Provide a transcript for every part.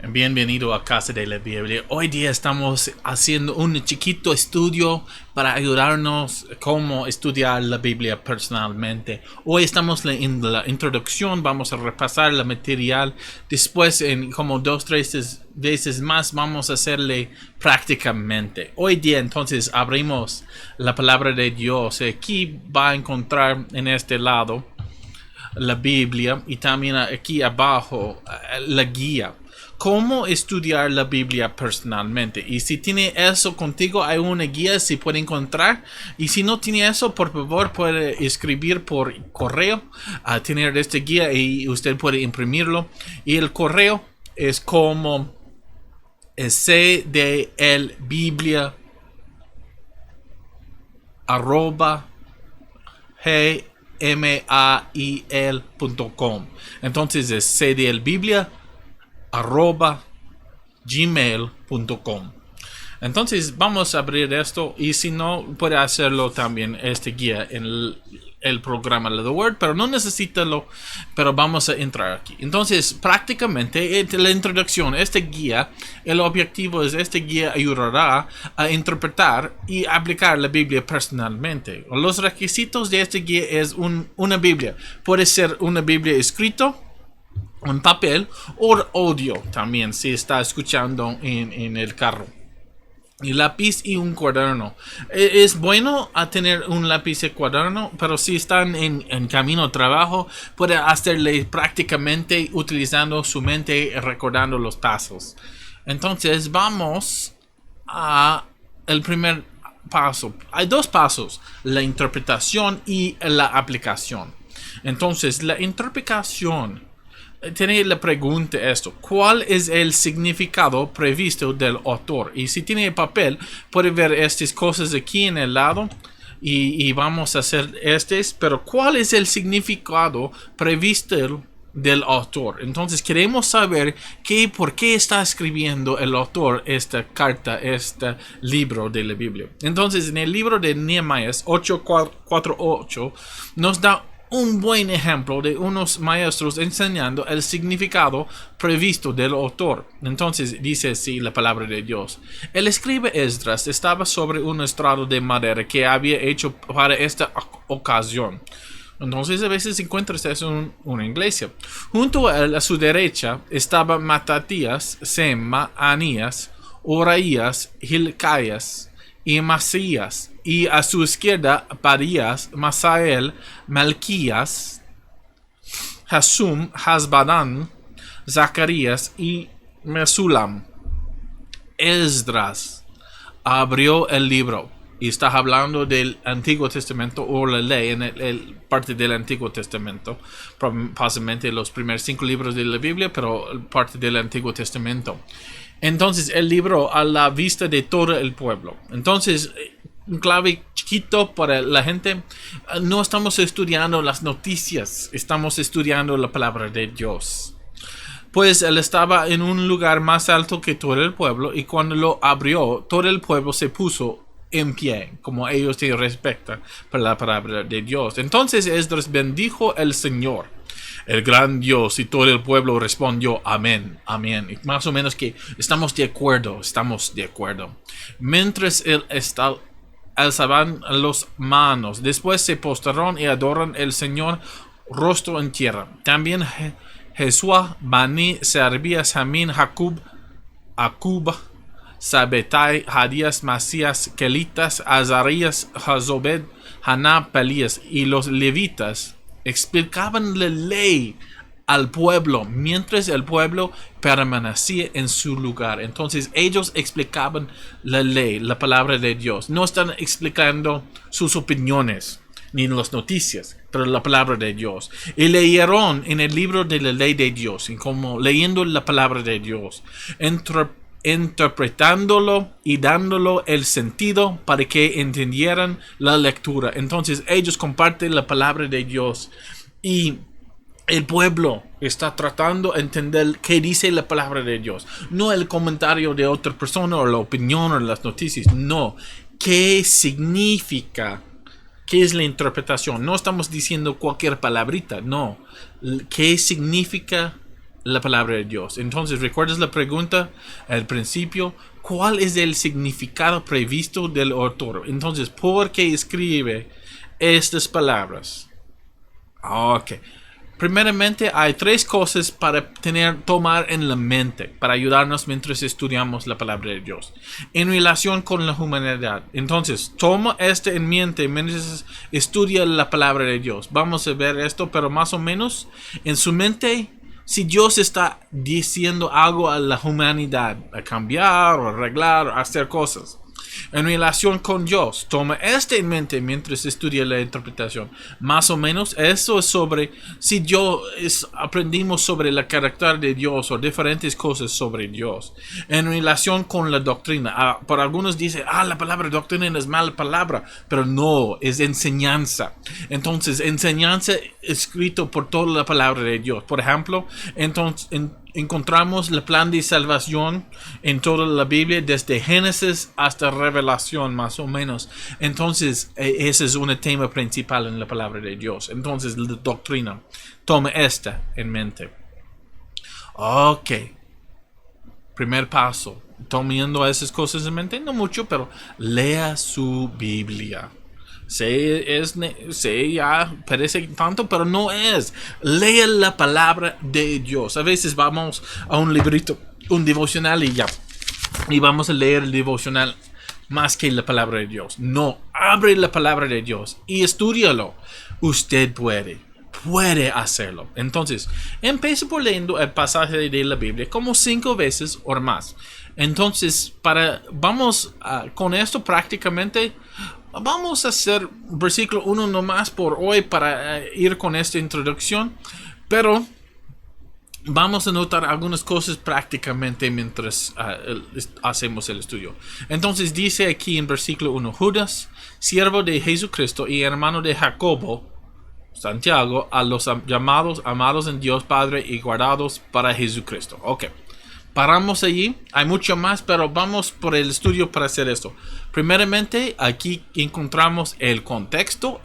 Bienvenido a Casa de la Biblia. Hoy día estamos haciendo un chiquito estudio para ayudarnos cómo estudiar la Biblia personalmente. Hoy estamos en la introducción, vamos a repasar el material. Después, en como 2 o 3 veces más, vamos a hacerle prácticamente. Hoy día, entonces, abrimos la palabra de Dios. Aquí va a encontrar en este lado la Biblia y también aquí abajo la guía. Cómo estudiar la Biblia personalmente. Y si tiene eso contigo, hay una guía si puede encontrar. Y si no tiene eso, por favor puede escribir por correo a tener esta guía y usted puede imprimirlo. Y el correo es como cdlbiblia arroba gmail.com. Entonces es cdlbiblia arroba gmail.com. Entonces vamos a abrir esto y si no puede hacerlo también este guía en el programa de The Word, pero no necesítalo, pero vamos a entrar aquí. Entonces prácticamente la introducción, este guía, el objetivo es este guía ayudará a interpretar y aplicar la Biblia personalmente. Los requisitos de este guía es una Biblia, puede ser una Biblia escrita, un papel o audio también si está escuchando en el carro. Y lápiz y un cuaderno. Es bueno a tener un lápiz y cuaderno, pero si están en camino a trabajo, puede hacerle prácticamente utilizando su mente y recordando los pasos. Entonces vamos a el primer paso. Hay dos pasos, la interpretación y la aplicación. Entonces la interpretación tiene la pregunta esto: ¿cuál es el significado previsto del autor? Y si tiene papel, puede ver estas cosas aquí en el lado y vamos a hacer pero ¿cuál es el significado previsto del autor? Entonces queremos saber por qué está escribiendo el autor esta carta, este libro de la Biblia. Entonces en el libro de Nehemías 8:4-8 nos da un buen ejemplo de unos maestros enseñando el significado previsto del autor. Entonces dice así la palabra de Dios: el escriba Esdras estaba sobre un estrado de madera que había hecho para esta ocasión. Entonces a veces encuentras eso en una iglesia. Junto a él, a su derecha, estaban Matatías, Sema, Anías, Oraías, Hilcaías y Masías, y a su izquierda Parías, Masael, Malquías, Hasum, Hasbadán, Zacarías y Mesulam. Esdras abrió el libro y está hablando del Antiguo Testamento o la ley en el parte del Antiguo Testamento, posiblemente los primeros 5 libros de la Biblia, pero parte del Antiguo Testamento. Entonces el libro a la vista de todo el pueblo. Entonces un clave chiquito para la gente: no estamos estudiando las noticias, estamos estudiando la palabra de Dios. Pues él estaba en un lugar más alto que todo el pueblo, y cuando lo abrió, todo el pueblo se puso en pie, como ellos se respetan por la palabra de Dios. Entonces Esdras bendijo al Señor, el gran Dios, y todo el pueblo respondió amén, amén. Y más o menos que estamos de acuerdo. Mientras él alzaban las manos, después se postraron y adoran al Señor rostro en tierra. También Jesúa, Bani, Serbías, Jamín, Jacob, Acub, Sabetai, Hadías, Masías, Kelitas, Azarías, Jazobed, Haná, Pelías y los levitas explicaban la ley al pueblo mientras el pueblo permanecía en su lugar. Entonces ellos explicaban la ley, la palabra de Dios. No están explicando sus opiniones ni las noticias, pero la palabra de Dios. Y leyeron en el libro de la ley de Dios, y como leyendo la palabra de Dios, interpretándolo y dándolo el sentido para que entendieran la lectura. Entonces ellos comparten la palabra de Dios y el pueblo está tratando de entender qué dice la palabra de Dios. No el comentario de otra persona o la opinión o las noticias. No. ¿Qué significa? ¿Qué es la interpretación? No estamos diciendo cualquier palabrita. No. ¿Qué significa la palabra de Dios. Entonces, ¿recuerdas la pregunta al principio? ¿Cuál es el significado previsto del autor? Entonces, ¿por qué escribe estas palabras? Ok. Primeramente, hay tres cosas para tomar en la mente, para ayudarnos mientras estudiamos la palabra de Dios, en relación con la humanidad. Entonces, toma esto en mente mientras estudia la palabra de Dios. Vamos a ver esto, pero más o menos en su mente, si Dios está diciendo algo a la humanidad, a cambiar, o arreglar, o hacer cosas en relación con Dios, toma esto en mente mientras estudia la interpretación. Más o menos eso es sobre si aprendimos sobre el carácter de Dios o diferentes cosas sobre Dios en relación con la doctrina. Por algunos dicen, la palabra doctrina es mala palabra, pero no, es enseñanza. Entonces, enseñanza escrito por toda la palabra de Dios. Por ejemplo, entonces encontramos el plan de salvación en toda la Biblia, desde Génesis hasta Revelación, más o menos. Entonces, ese es un tema principal en la palabra de Dios. Entonces, la doctrina. Toma esta en mente. Ok. Primer paso. Tomando esas cosas en mente, no mucho, pero lea su Biblia. Ya parece tanto, pero no es. Lea la palabra de Dios. A veces vamos a un librito, un devocional y vamos a leer el devocional más que la palabra de Dios. No, abre la palabra de Dios y estúdialo. Usted puede hacerlo. Entonces, empiece por leyendo el pasaje de la Biblia como 5 veces o más. Entonces, vamos con esto prácticamente. Vamos a hacer versículo 1 nomás por hoy para ir con esta introducción, pero vamos a notar algunas cosas prácticamente mientras hacemos el estudio. Entonces dice aquí en versículo 1, Judas, siervo de Jesucristo y hermano de Jacobo, Santiago, a los llamados, amados en Dios Padre y guardados para Jesucristo. Ok. Paramos allí, hay mucho más, pero vamos por el estudio para hacer esto. Primeramente, aquí encontramos el contexto.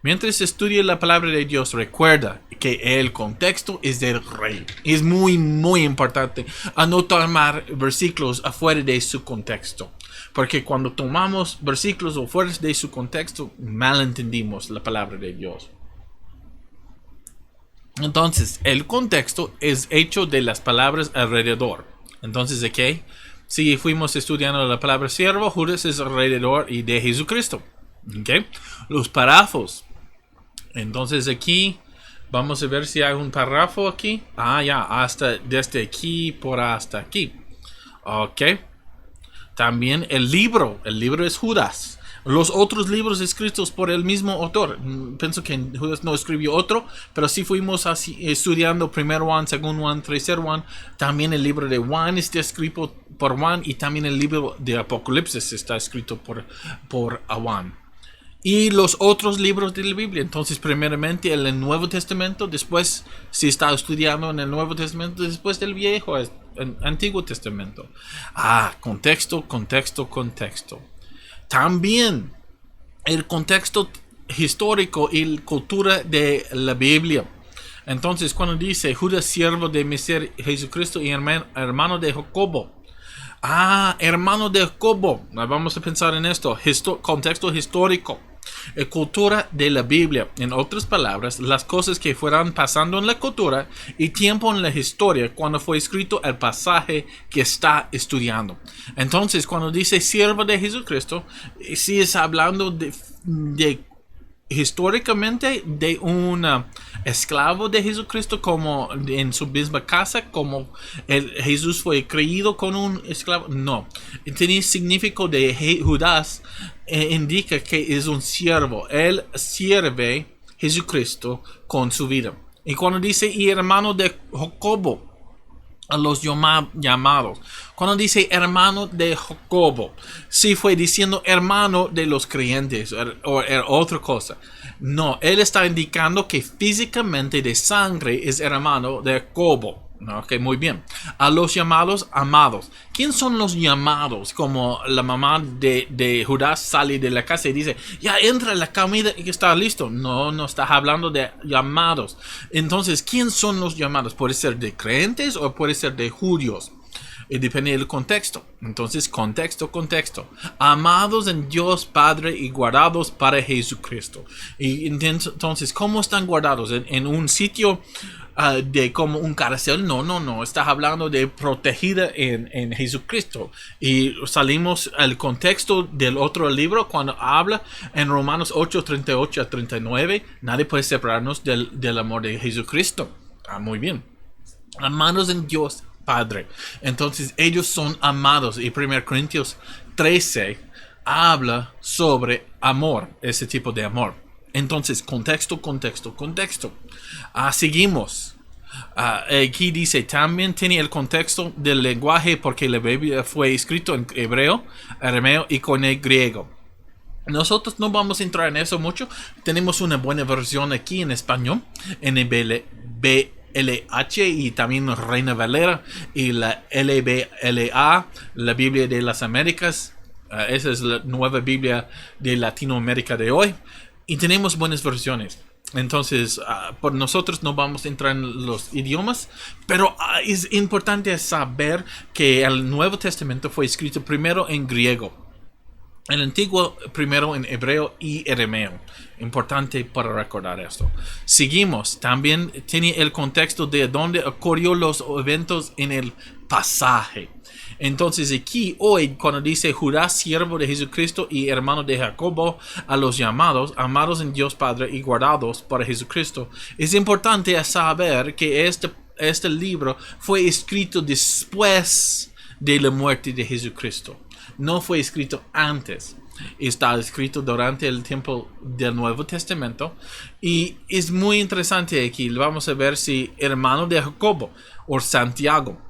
Mientras estudia la palabra de Dios, recuerda que el contexto es del rey. Es muy, muy importante a no tomar versículos afuera de su contexto. Porque cuando tomamos versículos afuera de su contexto, malentendimos la palabra de Dios. Entonces, el contexto es hecho de las palabras alrededor. Entonces, ¿ok? Si fuimos estudiando la palabra siervo, Judas es alrededor y de Jesucristo. ¿Ok? Los párrafos. Entonces, aquí vamos a ver si hay un párrafo aquí. Desde aquí por hasta aquí. ¿Ok? También el libro. El libro es Judas. Los otros libros escritos por el mismo autor. Pienso que Judas no escribió otro, pero sí fuimos así, estudiando primer Juan, segundo Juan, tercer Juan. También el libro de Juan está escrito por Juan y también el libro de Apocalipsis está escrito por Juan. Y los otros libros de la Biblia. Entonces, primeramente el Nuevo Testamento, después, si está estudiando en el Nuevo Testamento, después del Viejo, el Antiguo Testamento. Contexto. También el contexto histórico y la cultura de la Biblia. Entonces, cuando dice Judas, siervo de mi Señor Jesucristo y hermano de Jacobo. Hermano de Jacobo. Vamos a pensar en esto. Contexto histórico. Cultura de la Biblia. En otras palabras, las cosas que fueran pasando en la cultura y tiempo en la historia cuando fue escrito el pasaje que está estudiando. Entonces, cuando dice siervo de Jesucristo, sí es hablando de históricamente de un esclavo de Jesucristo, como en su misma casa, como Jesús fue creído con un esclavo. No, tiene significado de Judas, indica que es un siervo. Él sirve a Jesucristo con su vida. Y cuando dice y hermano de Jacobo, a los llamados. Cuando dice hermano de Jacobo, sí fue diciendo hermano de los creyentes o otra cosa. No, él está indicando que físicamente de sangre es hermano de Jacobo. Ok, muy bien. A los llamados amados. ¿Quién son los llamados? Como la mamá de Judas sale de la casa y dice, ya entra la comida y está listo. No, no estás hablando de llamados. Entonces, ¿quién son los llamados? Puede ser de creyentes o puede ser de judíos. Y depende del contexto. Entonces, contexto. Amados en Dios Padre y guardados para Jesucristo. Y entonces, ¿cómo están guardados? ¿En un sitio de como un cárcel? No. Estás hablando de protegida en Jesucristo. Y salimos al contexto del otro libro cuando habla en Romanos 8, 38 a 39. Nadie puede separarnos del amor de Jesucristo. Muy bien. Amados en Dios Padre. Entonces ellos son amados. Y 1 Corintios 13 habla sobre amor, ese tipo de amor. Entonces, contexto. Seguimos. Aquí dice, también tiene el contexto del lenguaje porque la Biblia fue escrito en hebreo, arameo y con el griego. Nosotros no vamos a entrar en eso mucho. Tenemos una buena versión aquí en español, en el LH y también Reina Valera y la LBLA, la Biblia de las Américas. Esa es la nueva Biblia de Latinoamérica de hoy. Y tenemos buenas versiones. Entonces, por nosotros no vamos a entrar en los idiomas, pero es importante saber que el Nuevo Testamento fue escrito primero en griego. El antiguo primero en hebreo y arameo. Importante para recordar esto. Seguimos. También tiene el contexto de dónde ocurrió los eventos en el pasaje. Entonces aquí hoy cuando dice Judas, siervo de Jesucristo y hermano de Jacobo, a los llamados, amados en Dios Padre y guardados para Jesucristo, es importante saber que este libro fue escrito después de la muerte de Jesucristo. No fue escrito antes. Está escrito durante el tiempo del Nuevo Testamento. Y es muy interesante aquí. Vamos a ver si hermano de Jacobo o Santiago.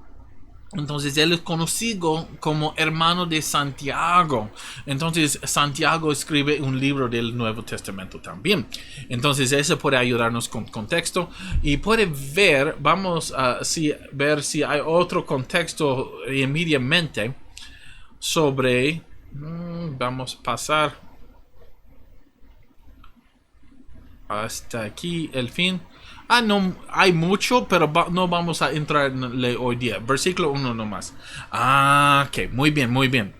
Entonces él es conocido como hermano de Santiago. Entonces Santiago escribe un libro del Nuevo Testamento también. Entonces eso puede ayudarnos con contexto. Y puede ver, vamos a ver si hay otro contexto inmediatamente sobre, vamos a pasar hasta aquí el fin. No hay mucho, pero no vamos a entrar en hoy día. Versículo 1 nomás. Ok, muy bien.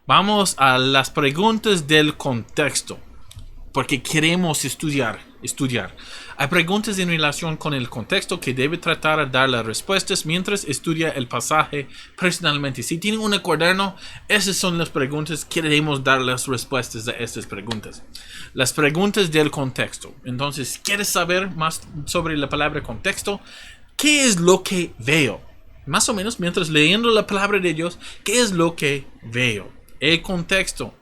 Vamos a las preguntas del contexto, porque queremos estudiar. Hay preguntas en relación con el contexto que debe tratar de dar las respuestas mientras estudia el pasaje personalmente. Si tienen un cuaderno, esas son las preguntas. Queremos dar las respuestas a estas preguntas. Las preguntas del contexto. Entonces, ¿quieres saber más sobre la palabra contexto? ¿Qué es lo que veo? Más o menos, mientras leyendo la palabra de Dios, ¿qué es lo que veo? El contexto.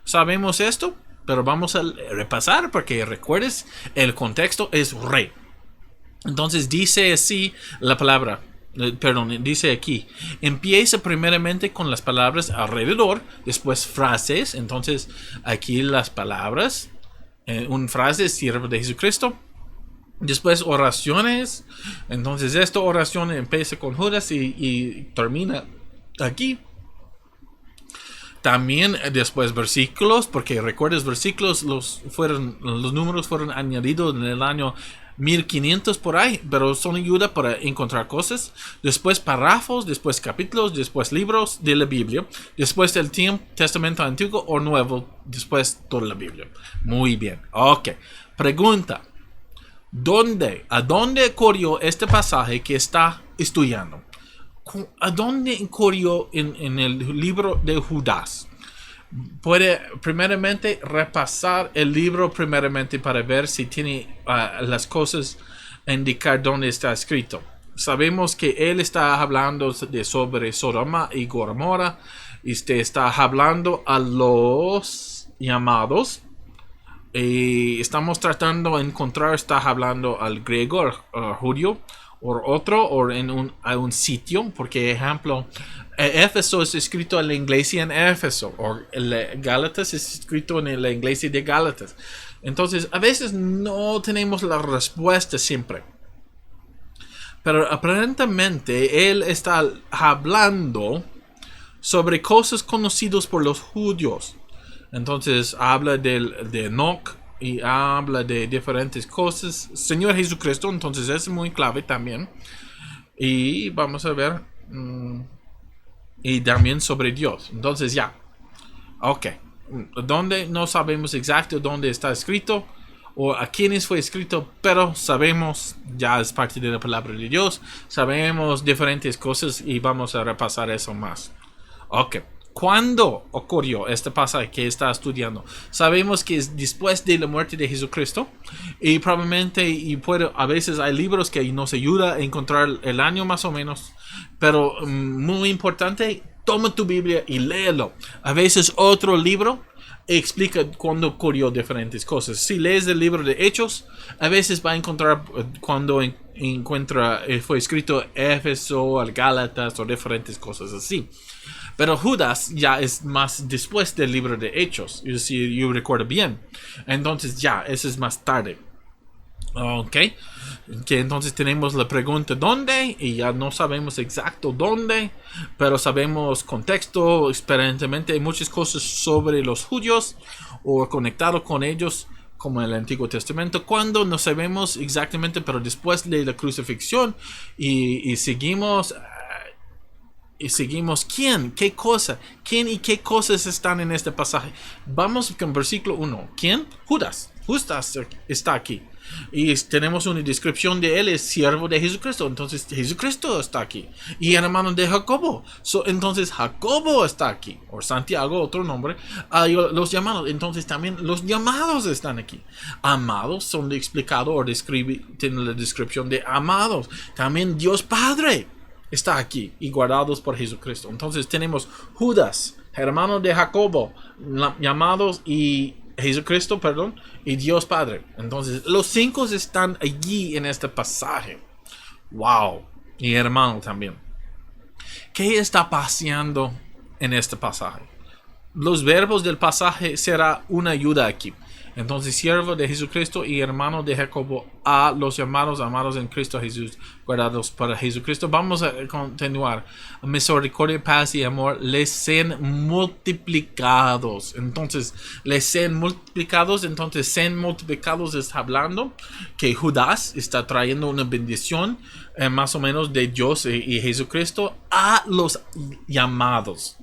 ¿Sabemos esto? Pero vamos a repasar porque recuerdes, el contexto es rey. Entonces dice así la palabra, dice aquí, empieza primeramente con las palabras alrededor, después frases. Entonces aquí las palabras, una frase, siervo de Jesucristo. Después oraciones. Entonces esta oración empieza con Judas y termina aquí. También después versículos, porque recuerdas versículos, los números fueron añadidos en el año 1500 por ahí, pero son ayuda para encontrar cosas. Después párrafos, después capítulos, después libros de la Biblia, después del Testamento Antiguo o Nuevo, después toda la Biblia. Muy bien, ok. Pregunta, ¿a dónde ocurrió este pasaje que está estudiando? ¿A dónde ocurrió en el libro de Judas? Puede primeramente repasar el libro primeramente para ver si tiene las cosas a indicar dónde está escrito. Sabemos que él está hablando sobre Sodoma y Gomorra. Está hablando a los llamados. Y estamos tratando de encontrar, está hablando al griego, al judío, o otro, o a un sitio, porque ejemplo, Éfeso es escrito en la iglesia en Éfeso, o Gálatas es escrito en la iglesia de Gálatas. Entonces, a veces no tenemos la respuesta siempre. Pero aparentemente él está hablando sobre cosas conocidas por los judíos. Entonces habla de Enoch y habla de diferentes cosas. Señor Jesucristo, entonces es muy clave también. Y vamos a ver. Y también sobre Dios. Entonces ya. Ok. Donde no sabemos exacto dónde está escrito o a quiénes fue escrito, pero sabemos, ya es parte de la palabra de Dios, sabemos diferentes cosas y vamos a repasar eso más. Ok. ¿Cuándo ocurrió este pasaje que está estudiando? Sabemos que es después de la muerte de Jesucristo y probablemente a veces hay libros que nos ayudan a encontrar el año más o menos, pero muy importante, toma tu Biblia y léelo. A veces otro libro explica cuándo ocurrió diferentes cosas. Si lees el libro de Hechos, a veces va a encontrar cuando fue escrito Éfeso, al Gálatas o diferentes cosas así. Pero Judas ya es más después del libro de Hechos, si yo recuerdo bien. Entonces ya, eso es más tarde. Ok, que entonces tenemos la pregunta ¿dónde? Y ya no sabemos exacto dónde, pero sabemos contexto, aparentemente hay muchas cosas sobre los judíos o conectado con ellos como en el Antiguo Testamento, cuando no sabemos exactamente, pero después de la crucifixión y seguimos quién, qué cosa, quién y qué cosas están en este pasaje. Vamos con versículo 1. ¿Quién? Judas. Judas está aquí. Y tenemos una descripción de él, es siervo de Jesucristo. Entonces Jesucristo está aquí. Y hermano de Jacobo. Entonces Jacobo está aquí. O Santiago, otro nombre. Los llamados. Entonces también los llamados están aquí. Amados son explicados o tienen la descripción de amados. También Dios Padre está aquí y guardados por Jesucristo. Entonces tenemos Judas, hermano de Jacobo, llamados y Jesucristo, y Dios Padre. Entonces los 5 están allí en este pasaje. Wow. Y hermano también. ¿Qué está pasando en este pasaje? Los verbos del pasaje será una ayuda aquí. Entonces, siervo de Jesucristo y hermano de Jacobo, a los llamados, amados en Cristo Jesús, guardados para Jesucristo. Vamos a continuar. Misericordia, paz y amor les sean multiplicados. Entonces, les sean multiplicados. Entonces, sean multiplicados está hablando que Judas está trayendo una bendición más o menos de Dios y Jesucristo a los llamados.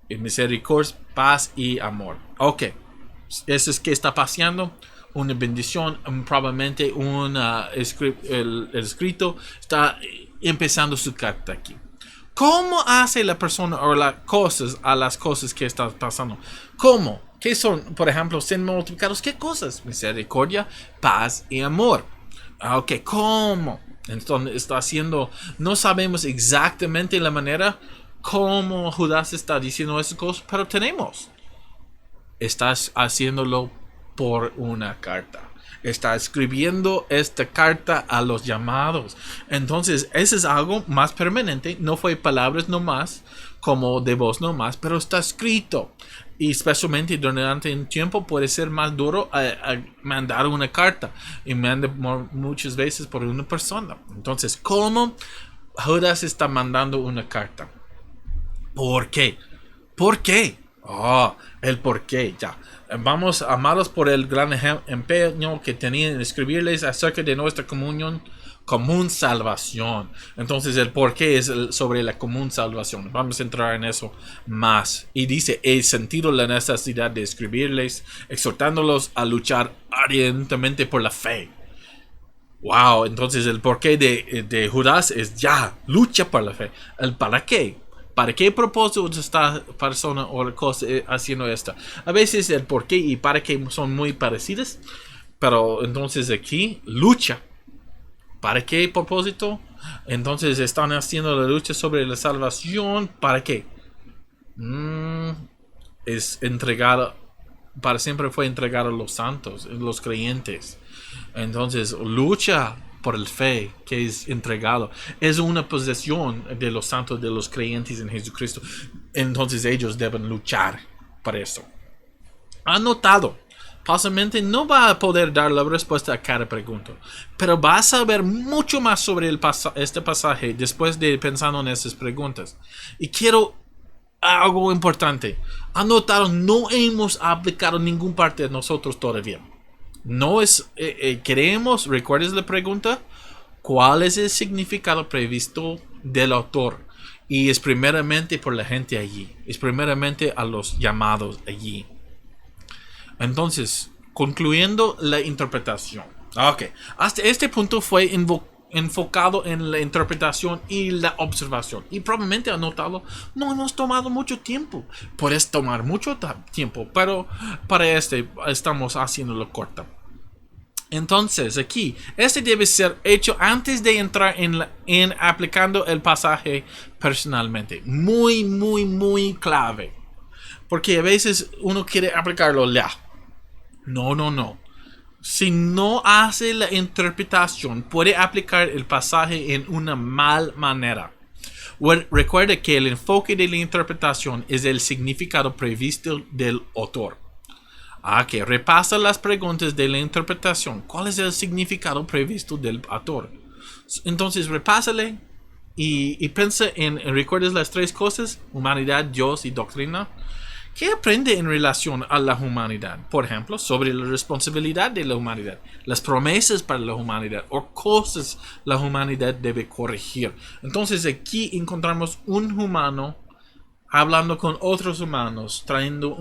Misericordia, paz y amor. Ok. Eso es que está pasando. Una bendición. Probablemente el escrito está empezando su carta aquí. ¿Cómo hace la persona o las cosas a las cosas que están pasando? ¿Cómo? ¿Qué son? Por ejemplo, ser multiplicados. ¿Qué cosas? Misericordia, paz y amor. Ok. ¿Cómo? Entonces está haciendo. No sabemos exactamente la manera cómo Judas está diciendo esas cosas, pero tenemos. Estás haciéndolo por una carta. Está escribiendo esta carta a los llamados. Entonces, eso es algo más permanente. No fue palabras nomás, como de voz nomás, pero está escrito. Y especialmente durante un tiempo puede ser más duro a mandar una carta. Y manda muchas veces por una persona. Entonces, ¿cómo Judas está mandando una carta? ¿Por qué? ¿Por qué? El porqué, ya. Vamos, amados, por el gran empeño que tenían en escribirles acerca de nuestra común salvación. Entonces, el porqué es sobre la común salvación. Vamos a entrar en eso más. Y dice, he sentido la necesidad de escribirles, exhortándolos a luchar ardientemente por la fe. Wow, entonces el porqué de Judas es ya, lucha por la fe. ¿El para qué? ¿Para qué propósito esta persona o cosa haciendo esto? A veces el por qué y para qué son muy parecidas. Pero entonces aquí, lucha. ¿Para qué propósito? Entonces están haciendo la lucha sobre la salvación. ¿Para qué? Es entregado. Para siempre fue entregado a los santos, los creyentes. Entonces lucha por el fe que es entregado. Es una posesión de los santos, de los creyentes en Jesucristo. Entonces ellos deben luchar para eso. ¿Han notado Posiblemente no va a poder dar la respuesta a cada pregunta, pero va a saber mucho más sobre este pasaje después de pensando en esas preguntas. Y quiero algo importante. Anotaron, no hemos aplicado ninguna parte de nosotros todavía. No es, queremos, ¿recuerdas la pregunta? ¿Cuál es el significado previsto del autor? Y es primeramente por la gente allí. Es primeramente a los llamados allí. Entonces, concluyendo la interpretación. Ok. Hasta este punto fue enfocado en la interpretación y la observación. Y probablemente anotado, no hemos tomado mucho tiempo. Puedes tomar mucho tiempo, pero para este estamos haciéndolo corto. Entonces, aquí, este debe ser hecho antes de entrar en aplicando el pasaje personalmente. Muy, muy, muy clave. Porque a veces uno quiere aplicarlo ya. No. Si no hace la interpretación, puede aplicar el pasaje en una mal manera. Recuerde que el enfoque de la interpretación es el significado previsto del autor. Que repasa las preguntas de la interpretación. ¿Cuál es el significado previsto del autor? Entonces, repásale y piensa ¿recuerdas las tres cosas? Humanidad, Dios y doctrina. ¿Qué aprende en relación a la humanidad? Por ejemplo, sobre la responsabilidad de la humanidad, las promesas para la humanidad o cosas la humanidad debe corregir. Entonces aquí encontramos un humano hablando con otros humanos, trayendo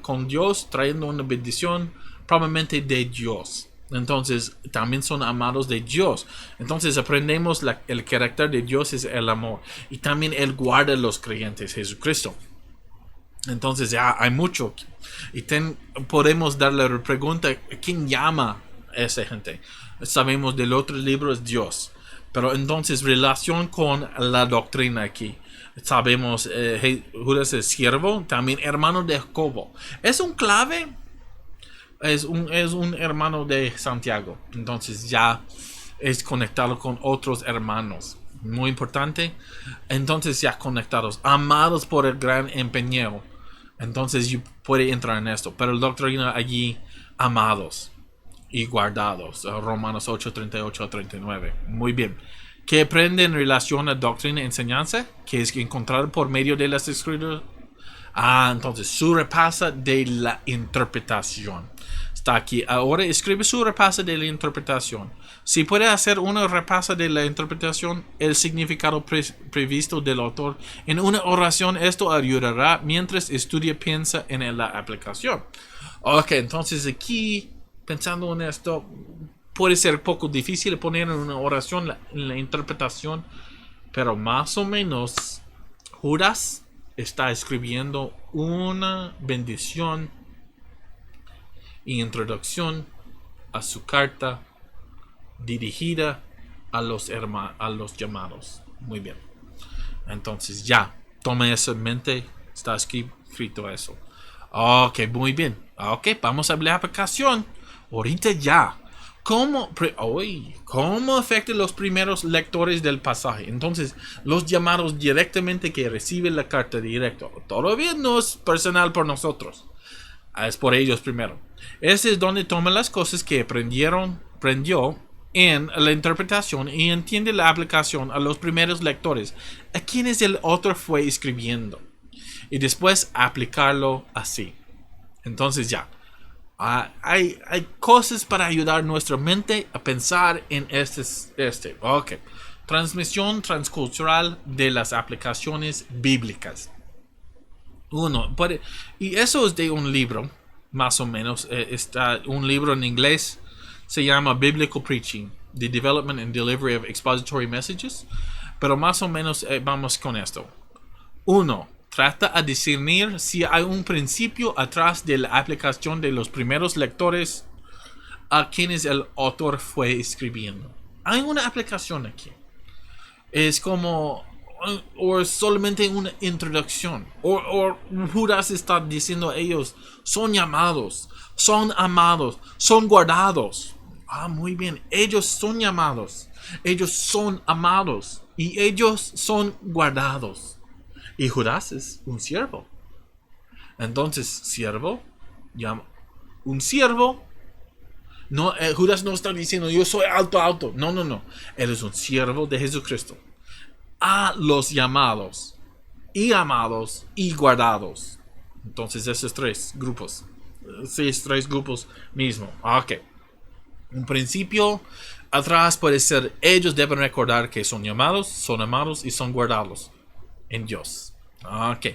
con Dios, trayendo una bendición probablemente de Dios. Entonces también son amados de Dios. Entonces aprendemos el carácter de Dios es el amor. Y también Él guarda a los creyentes, Jesucristo. Entonces ya hay mucho. Y podemos darle la pregunta, ¿quién llama a esa gente? Sabemos del otro libro es Dios. Pero entonces relación con la doctrina aquí. Sabemos Judas es siervo, también hermano de Jacobo. Es un clave. Es un hermano de Santiago. Entonces ya es conectado con otros hermanos. Muy importante. Entonces ya conectados. Amados por el gran empeño. Entonces puede entrar en esto. Pero la doctrina allí, amados y guardados. Romanos 8:38 a 39. Muy bien. ¿Qué aprende en relación a doctrina y enseñanza? Que es encontrar por medio de las escrituras. Entonces su repasa de la interpretación. Está aquí. Ahora escribe su repasa de la interpretación. Si puede hacer una repasa de la interpretación, el significado previsto del autor en una oración, esto ayudará mientras estudia, piensa en la aplicación. Ok, entonces aquí, pensando en esto, puede ser poco difícil poner en una oración la interpretación, pero más o menos Judas está escribiendo una bendición y introducción a su carta dirigida a los llamados. Muy bien. Entonces ya, tome eso en mente. Está escrito eso. Ok, muy bien. Ok, vamos a la aplicación. Ahorita ya. ¿Cómo afecta los primeros lectores del pasaje? Entonces, los llamados directamente que reciben la carta directa. Todavía no es personal por nosotros. Es por ellos primero. Este es donde toma las cosas que aprendió en la interpretación y entiende la aplicación a los primeros lectores, a quienes el autor fue escribiendo, y después aplicarlo así. Entonces ya, hay cosas para ayudar nuestra mente a pensar en este. Ok. Transmisión transcultural de las aplicaciones bíblicas. Y eso es de un libro, más o menos. Está un libro en inglés. Se llama Biblical Preaching, The Development and Delivery of Expository Messages. Pero más o menos vamos con esto. 1. Trata a discernir si hay un principio atrás de la aplicación de los primeros lectores a quienes el autor fue escribiendo. Hay una aplicación aquí. Es como... o solamente una introducción. O Judas está diciendo a ellos, son llamados, son amados, son guardados. Muy bien. Ellos son llamados, ellos son amados y ellos son guardados. Y Judas es un siervo. Entonces, siervo, un siervo. No, Judas no está diciendo yo soy alto. No, no, no. Él es un siervo de Jesucristo. A los llamados y amados y guardados. Entonces esos tres grupos. Tres grupos mismo. Ok. Un principio atrás puede ser ellos deben recordar que son llamados, son amados y son guardados en Dios. Ok.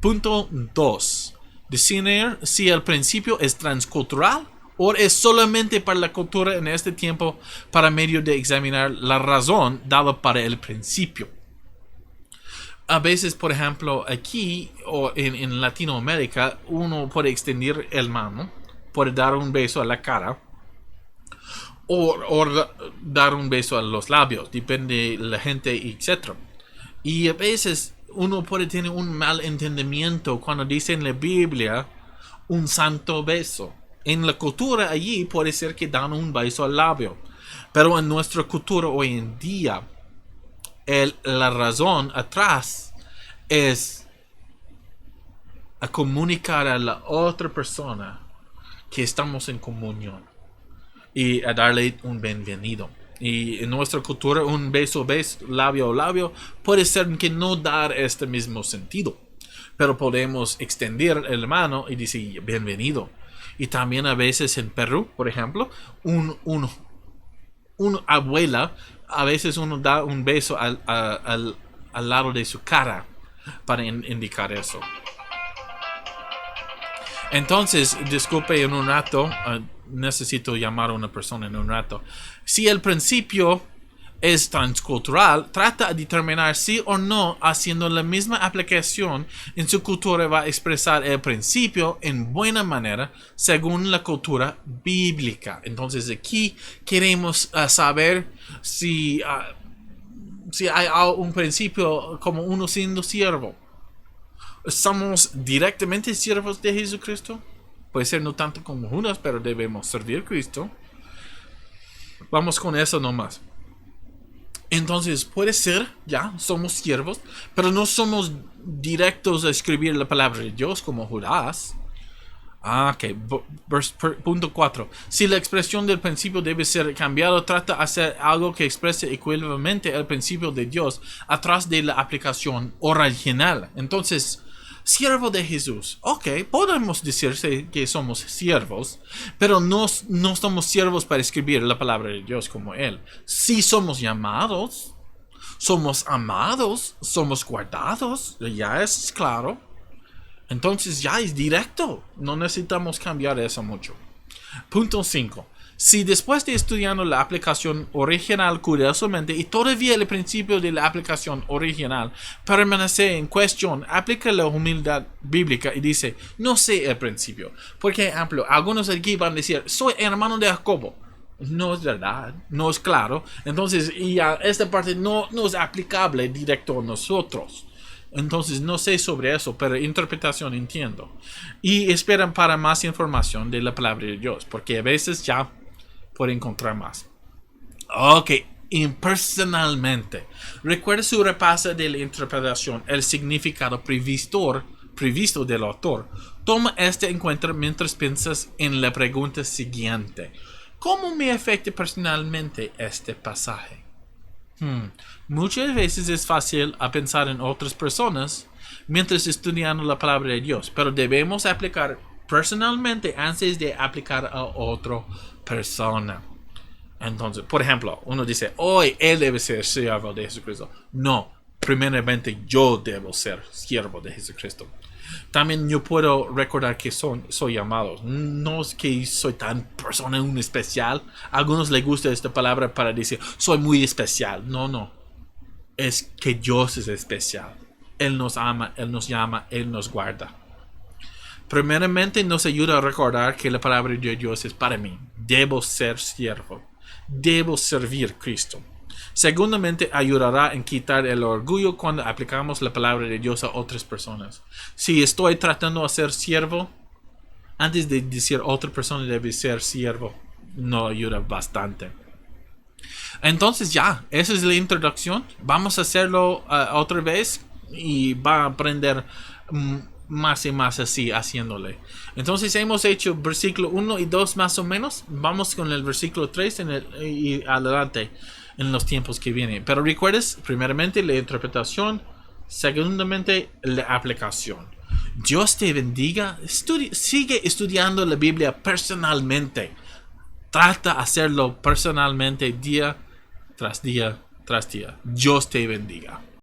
Punto 2. Discernir si el principio es transcultural o es solamente para la cultura en este tiempo para medio de examinar la razón dada para el principio. A veces, por ejemplo, aquí o en Latinoamérica, uno puede extender el mano, puede dar un beso a la cara o dar un beso a los labios, depende de la gente, etc. Y a veces uno puede tener un mal entendimiento cuando dice en la Biblia un santo beso. En la cultura allí puede ser que dan un beso al labio, pero en nuestra cultura hoy en día la razón atrás es a comunicar a la otra persona que estamos en comunión y a darle un bienvenido. Y en nuestra cultura un beso, labio puede ser que no dar este mismo sentido, pero podemos extender la mano y decir bienvenido. Y también a veces en Perú, por ejemplo, una abuela, a veces uno da un beso al lado de su cara para indicar eso. Entonces, disculpe en un rato, necesito llamar a una persona en un rato. Si el principio es transcultural, trata de determinar si o no haciendo la misma aplicación en su cultura va a expresar el principio en buena manera según la cultura bíblica. Entonces aquí queremos saber si hay un principio como uno siendo siervo. ¿Somos directamente siervos de Jesucristo? Puede ser no tanto como Judas, pero debemos servir a Cristo. Vamos con eso nomás. Entonces puede ser, ya, somos siervos, pero no somos directos a escribir la palabra de Dios como Judas. Ok, punto 4. Si la expresión del principio debe ser cambiado, trata de hacer algo que exprese equivocadamente el principio de Dios atrás de la aplicación original. Entonces, siervo de Jesús. Ok, podemos decir que somos siervos, pero no somos siervos para escribir la palabra de Dios como Él. Sí somos llamados, somos amados, somos guardados, ya es claro. Entonces ya es directo, no necesitamos cambiar eso mucho. Punto 5. Si después de estudiando la aplicación original curiosamente y todavía el principio de la aplicación original permanece en cuestión, aplica la humildad bíblica y dice, no sé el principio. Por ejemplo, algunos aquí van a decir, soy hermano de Jacobo. No es verdad, no es claro. Entonces, esta parte no es aplicable directo a nosotros. Entonces no sé sobre eso, pero interpretación entiendo. Y esperan para más información de la palabra de Dios, porque a veces ya puede encontrar más. Ok, impersonalmente. Recuerda su repaso de la interpretación, el significado previsto del autor. Toma este en cuenta mientras piensas en la pregunta siguiente. ¿Cómo me afecta personalmente este pasaje? Muchas veces es fácil a pensar en otras personas mientras estudiando la palabra de Dios, pero debemos aplicar personalmente antes de aplicar a otra persona. Entonces, por ejemplo, uno dice, hoy él debe ser siervo de Jesucristo. No, primeramente yo debo ser siervo de Jesucristo. También yo puedo recordar que soy llamado. No es que soy tan persona un especial. A algunos les gusta esta palabra para decir soy muy especial. No. Es que Dios es especial. Él nos ama, Él nos llama, Él nos guarda. Primeramente nos ayuda a recordar que la palabra de Dios es para mí. Debo ser siervo. Debo servir a Cristo. Segundamente, ayudará en quitar el orgullo cuando aplicamos la palabra de Dios a otras personas. Si estoy tratando de ser siervo, antes de decir otra persona debe ser siervo, no ayuda bastante. Entonces ya, esa es la introducción. Vamos a hacerlo otra vez y va a aprender más y más así haciéndole. Entonces hemos hecho versículo 1 y 2 más o menos. Vamos con el versículo 3 y adelante en los tiempos que vienen. Pero recuerdes, primeramente la interpretación, segundamente la aplicación. Dios te bendiga. Sigue estudiando la Biblia personalmente. Trata de hacerlo personalmente día tras día tras día. Dios te bendiga.